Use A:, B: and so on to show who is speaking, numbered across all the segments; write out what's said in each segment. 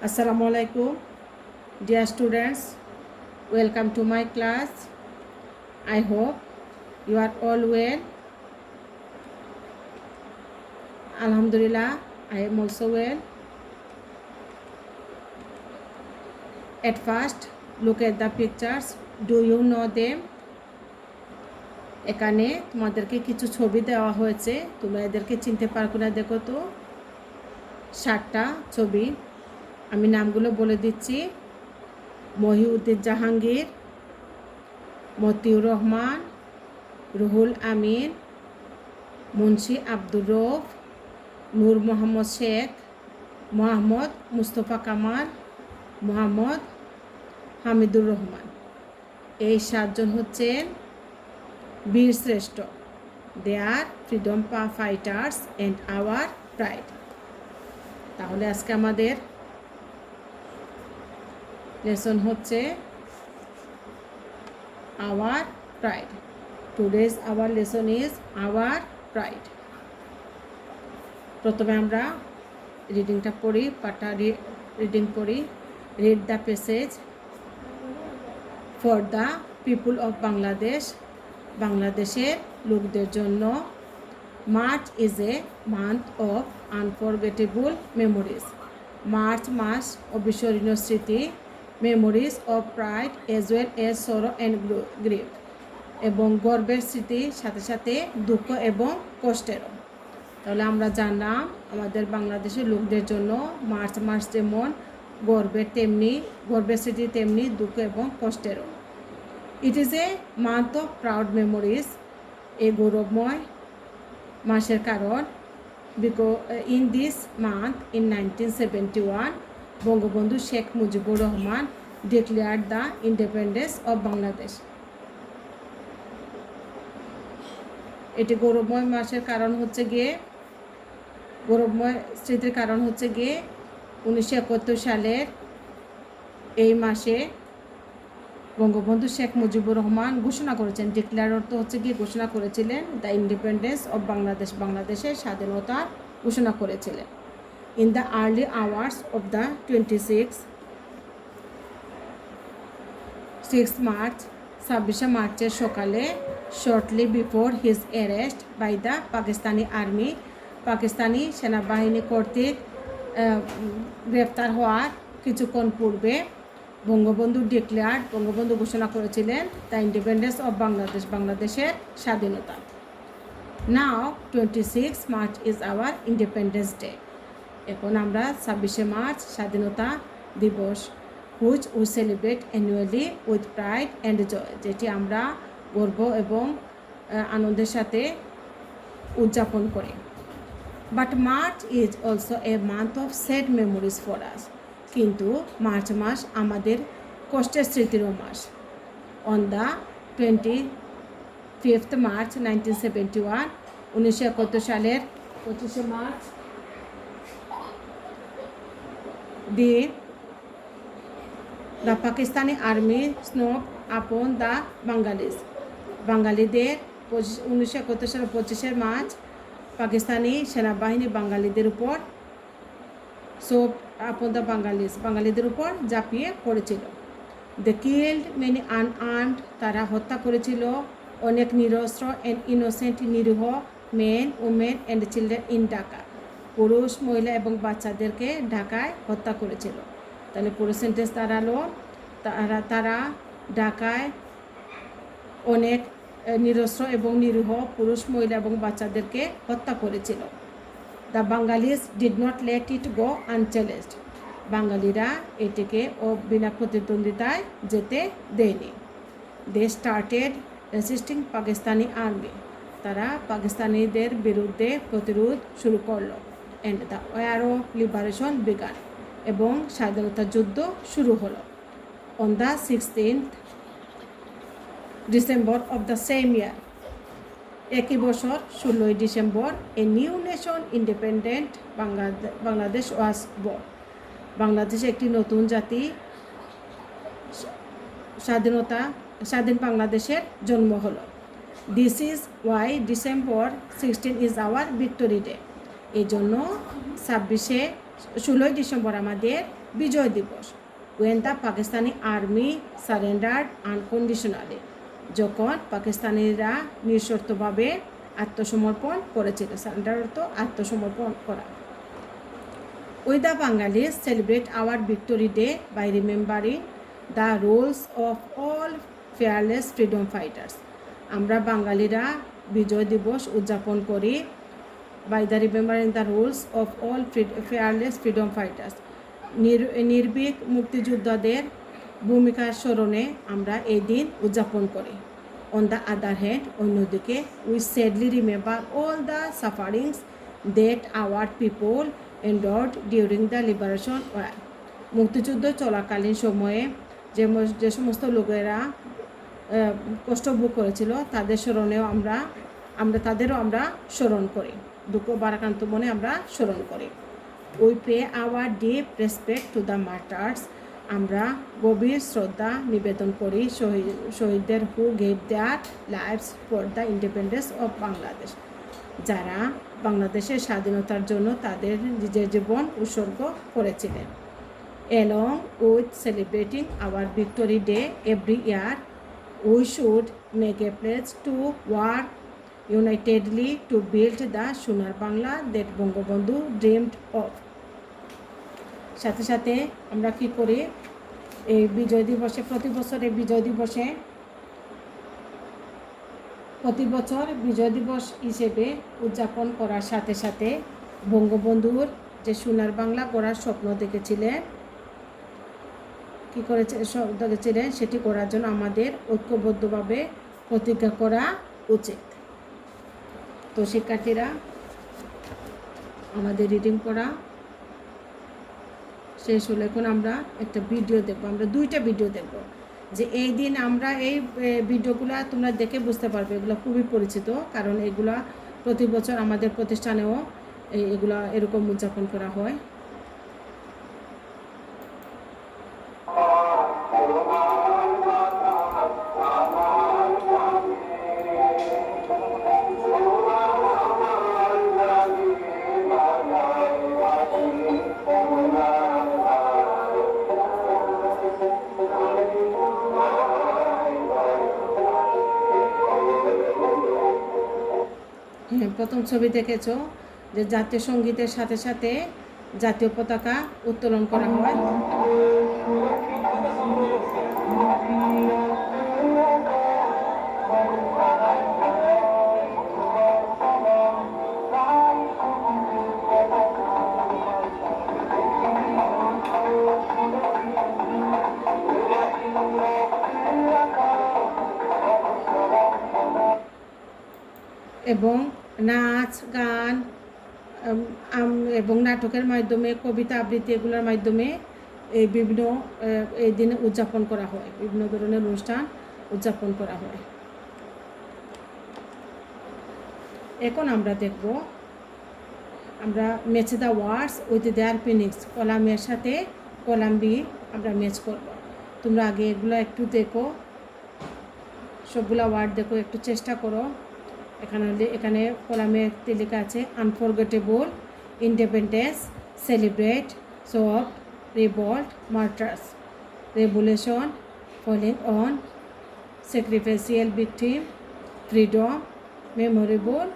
A: Assalamu alaikum, dear students. Welcome to my class. I hope you are all well. Alhamdulillah, I am also well. At first, look at the pictures. Do you know them? এখানে তোমাদেরকে কিছু ছবি দেওয়া হয়েছে, তোমরা এদেরকে চিনতে পারো না। দেখো তো 7টা ছবি, আমি নামগুলো বলে দিচ্ছি। মহিউদ্দিন জাহাঙ্গীর, মতিউর রহমান, রুহুল আমিন, মুন্সি আব্দুর রউফ, নূর মোহাম্মদ শেখ, মোহাম্মদ মুস্তফা কামাল, মোহাম্মদ হামিদুর রহমান। এই 7জন হচ্ছেন বীর শ্রেষ্ঠ। They are freedom fighters and our pride. তাহলে আজকে আমাদের লেসন হচ্ছে our pride. Today's our lesson is our pride. প্রথমে আমরা রিডিংটা পড়ি, পাটা রিডিং পড়ি। Read the passage for the people of Bangladesh. বাংলাদেশের লোকদের জন্য। March is a month of unforgettable memories. মার্চ মাস অবিস্মরণীয় স্মৃতি। Memories of pride as well as sorrow and grief. এবং গর্বের স্মৃতির সাথে সাথে দুঃখ এবং কষ্টেরও। তাহলে আমরা জানলাম আমাদের বাংলাদেশের লোকদের জন্য মার্চ মাস যেমন গর্বের স্মৃতি তেমনি দুঃখ এবং কষ্টেরও। It is a month of proud memories. এই গৌরবময় মাসের কারণ in this month in 1971 Bangabandhu Sheikh Mujibur Rahman declared the independence of Bangladesh. এটি গৌরবময় মাসের কারণ হচ্ছে গিয়ে, গৌরবময় স্মৃতির কারণ হচ্ছে গিয়ে 1971 সালের এই মাসে বঙ্গবন্ধু শেখ মুজিবুর রহমান ঘোষণা করেছেন। ডিক্লেয়ার অর্থ হচ্ছে গিয়ে ঘোষণা করেছিলেন দ্য ইন্ডিপেন্ডেন্স অফ বাংলাদেশ, বাংলাদেশের স্বাধীনতার ঘোষণা করেছিলেন। In the early hours of the 26 March 26শে মার্চের সকালে, shortly before his arrest by the Pakistani army, Pakistani সেনাবাহিনী কর্তৃক গ্রেপ্তার হওয়ার কিছুক্ষণ পূর্বে বঙ্গবন্ধু ঘোষণা করেছিলেন দ্য ইন্ডিপেন্ডেন্স অফ বাংলাদেশ, বাংলাদেশের স্বাধীনতা। Now 26 March is our independence day. এখন আমরা 26শে মার্চ স্বাধীনতা দিবস, which we celebrate annually with pride and joy, যেটি আমরা গর্ব এবং আনন্দের সাথে উদযাপন করি। But March is also a month of sad memories for us. কিন্তু মার্চ মাস আমাদের কষ্টের স্মৃতিরও মাস। অন দ্য 25 মার্চ 1971 1971 সালের 25শে মার্চ দ্য পাকিস্তানি আর্মি স্নোপ আপন দ্য বাঙালিজ। বাঙালিদের 1971 সালের 25শে মার্চ পাকিস্তানি সেনাবাহিনী বাঙালিদের উপর সোপ আপন দ্য বাঙালিদের উপর ঝাঁপিয়ে পড়েছিল। দ্য কিল্ড মেনি আনআর্মড, তারা হত্যা করেছিল অনেক নিরস্ত্র অ্যান্ড ইনোসেন্ট নিরীহ men, women and children in Dhaka. পুরুষ, মহিলা এবং বাচ্চাদেরকে ঢাকায় হত্যা করেছিল। তাহলে পুরো সেন্টেন্স দাঁড়ালো তারা ঢাকায় অনেক নিরস্ত্র এবং নিরীহ পুরুষ, মহিলা এবং বাচ্চাদেরকে হত্যা করেছিল। The Bengalis did not let it go unchallenged, বাঙালিরা এটিকে বিনা প্রতিদ্বন্দ্বিতায় যেতে দেয়নি। They started resisting Pakistani army, তারা পাকিস্তানিদের বিরুদ্ধে প্রতিরোধ শুরু করলো। And the war of liberation began, এবং স্বাধীনতা যুদ্ধ শুরু হলো। On the 16th December of the same year, একই বছর 16ই ডিসেম্বর a new nation independent Bangladesh was born, বাংলাদেশে একটি নতুন জাতি স্বাধীন বাংলাদেশের জন্ম হলো। This is Y December 16 is our victory day. এই জন্য 26শে 16 ডিসেম্বর আমাদের বিজয় দিবস, when the Pakistani army surrendered unconditionally, যখন পাকিস্তানিরা নিঃশর্তভাবে আত্মসমর্পণ করেছিল। সারেন্ডার অর্থ আত্মসমর্পণ করা। We the Bengalis celebrate our Victory Day by remembering the roles of all fearless freedom fighters. আমরা বাঙালিরা বিজয় দিবস উদযাপন করি by the remembering the roles of all fearless freedom fighters. নির্ভীক মুক্তিযোদ্ধাদের ভূমিকার স্মরণে আমরা এই দিন উদযাপন করি। On the other hand, অন্যদিকে we sadly remember all the sufferings that our people endured during the liberation war. মুক্তিযুদ্ধ চলাকালীন সময়ে যে সমস্ত লোকেরা কষ্ট ভোগ করেছিল তাদের স্মরণেও তাদেরও আমরা স্মরণ করি, দুঃখ ভারাক্রান্ত মনে আমরা স্মরণ করি। We pay our deep respect to the martyrs. আমরা গভীর শ্রদ্ধা নিবেদন করি শহীদদের who gave their lives for the independence of Bangladesh. যারা বাংলাদেশের স্বাধীনতার জন্য তাদের নিজের জীবন উৎসর্গ করেছিলেন। Along with celebrating our Victory Day every year, we should make a pledge to work unitedly to build the সোনার Bangla that Bangabandhu dreamed of. সাথে সাথে আমরা কি করি, এই বিজয় দিবসে প্রতি বছর বিজয় দিবস হিসেবে উদযাপন করার সাথে সাথে বঙ্গবন্ধুর যে সোনার বাংলা গড়ার স্বপ্ন দেখেছিলেন সেটি করার জন্য আমাদের ঐক্যবদ্ধভাবে প্রতিজ্ঞা করা উচিত। তো শিক্ষার্থীরা, আমাদের রিডিং পড়া শেষ হলো। এখন আমরা একটা ভিডিও দেখবো, আমরা 2টা ভিডিও দেখব। যে এই দিন আমরা এই ভিডিওগুলো তোমরা দেখে বুঝতে পারবে এগুলো খুবই পরিচিত, কারণ এগুলা প্রতি বছর আমাদের প্রতিষ্ঠানেও এগুলা এরকম উদযাপন করা হয়। প্রথম ছবি দেখেছো যে জাতীয় সঙ্গীতের সাথে সাথে জাতীয় পতাকা উত্তোলন করা হয়। এবং নাচ গান এবং নাটকের মাধ্যমে, কবিতা আবৃত্তি এগুলোর মাধ্যমে এই দিনে উদযাপন করা হয়, বিভিন্ন ধরনের অনুষ্ঠান উদযাপন করা হয়। এখন আমরা দেখব, আমরা match the words with their meanings, কলামের সাথে কলাম বি আমরা ম্যাচ করব। তোমরা আগে এগুলো একটু দেখো, সবগুলা ওয়ার্ড দেখো, একটু চেষ্টা করো। এখানে কলামে লেখা আছে unforgettable, independence, celebrate, soft, revolt, martyrs, revolution, falling on, sacrificial victim, freedom, memorable,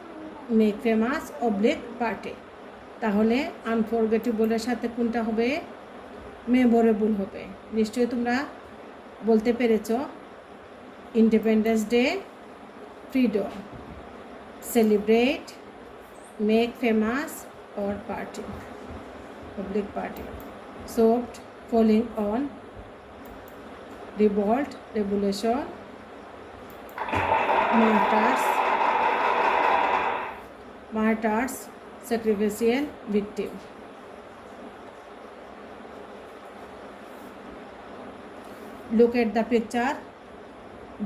A: make famous, oblique, party. তাহলে আনফরগেটেবলের সাথে কোনটা হবে? মেমোরেবল হবে। নিশ্চয়ই তোমরা বলতে পেরেছ। Independence day, freedom, celebrate, make famous, or party, public party. Soft, falling on, revolt, revolution, martyrs, sacrificial victim. Look at the picture.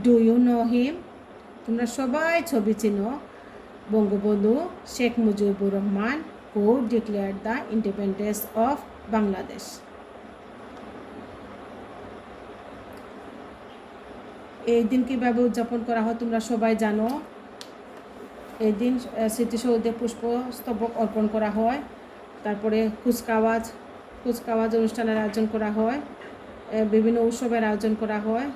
A: Do you know him? তোমরা সবাই ছবি চিনো। Bangabandhu Sheikh Mujibur Rahman who declared the independence of Bangladesh. এই দিন কীভাবে উদযাপন করা হয় তোমরা সবাই জানো। এই দিন স্মৃতিসৌধে পুষ্পস্তবক অর্পণ করা হয়। তারপরে কুচকাওয়াজ অনুষ্ঠানের আয়োজন করা হয়, বিভিন্ন উৎসবের আয়োজন করা হয়।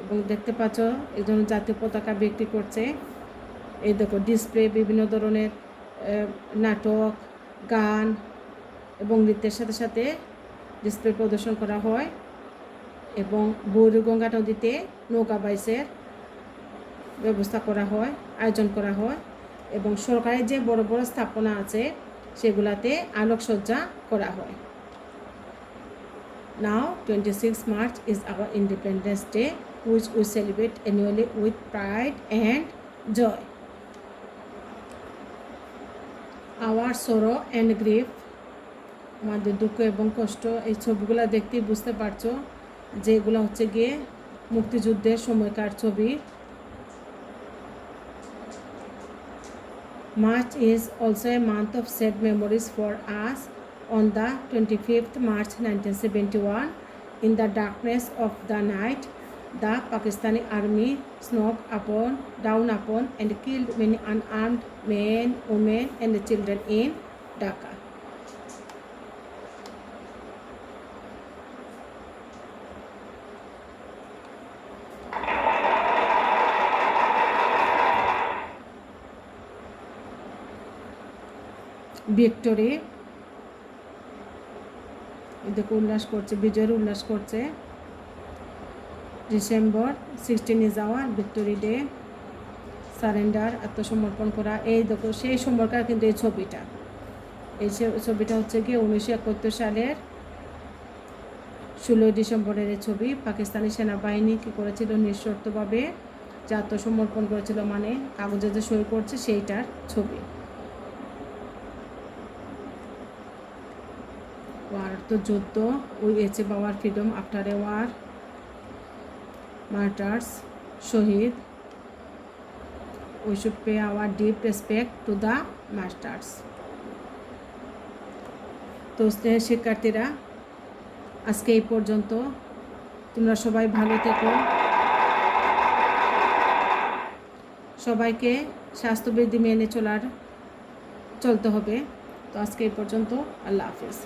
A: এবং দেখতে পাচ্ছ একজন জাতীয় পতাকা বিক্রি করছে। এই দেখো ডিসপ্লে, বিভিন্ন ধরনের নাটক, গান এবং নৃত্যের সাথে সাথে ডিসপ্লে প্রদর্শন করা হয়। এবং বুড়িগঙ্গা নদীতে নৌকা বাইচের ব্যবস্থা করা হয়, আয়োজন করা হয়। এবং সরকারের যে বড় বড় স্থাপনা আছে সেগুলাতে আলোকসজ্জা করা হয়। Now 26 March is our Independence Day, which we celebrate annually with pride and joy. Our sorrow and grief, আমাদের দুঃখ এবং কষ্ট, এই ছবিগুলো দেখতেই বুঝতে পারছো যে এগুলো হচ্ছে গিয়ে মুক্তিযুদ্ধের সময়কার ছবি। March is also a month of sad memories for us. On the 25th March 1971, in the darkness of the night, the Pakistani army snuck down upon and killed many unarmed men, women and children in Dhaka. Victory দেখো উল্লাস করছে, বিজয়ের উল্লাস করছে। December 16 is our victory day, surrender, আত্মসমর্পণ করা। এই দেখো সেই সময়কার কিন্তু এই ছবিটা, ছবিটা হচ্ছে গিয়ে 1971 সালের 16 ডিসেম্বরের এই ছবি। পাকিস্তানি সেনাবাহিনী কী করেছিল, নিঃশর্তভাবে যে আত্মসমর্পণ করেছিল, মানে কাগজে যে সই করছে সেইটার ছবি। war তো যুদ্ধ, we achieve our freedom after a war, martyrs Shahid, we should pay our deep respect to the martyrs. তো শিক্ষার্থীরা আজকে এই পর্যন্ত, তোমরা সবাই ভালো থেকো, সবাইকে স্বাস্থ্যবিধি মেনে চলতে হবে। তো আজকে এই পর্যন্ত, আল্লাহ হাফেজ।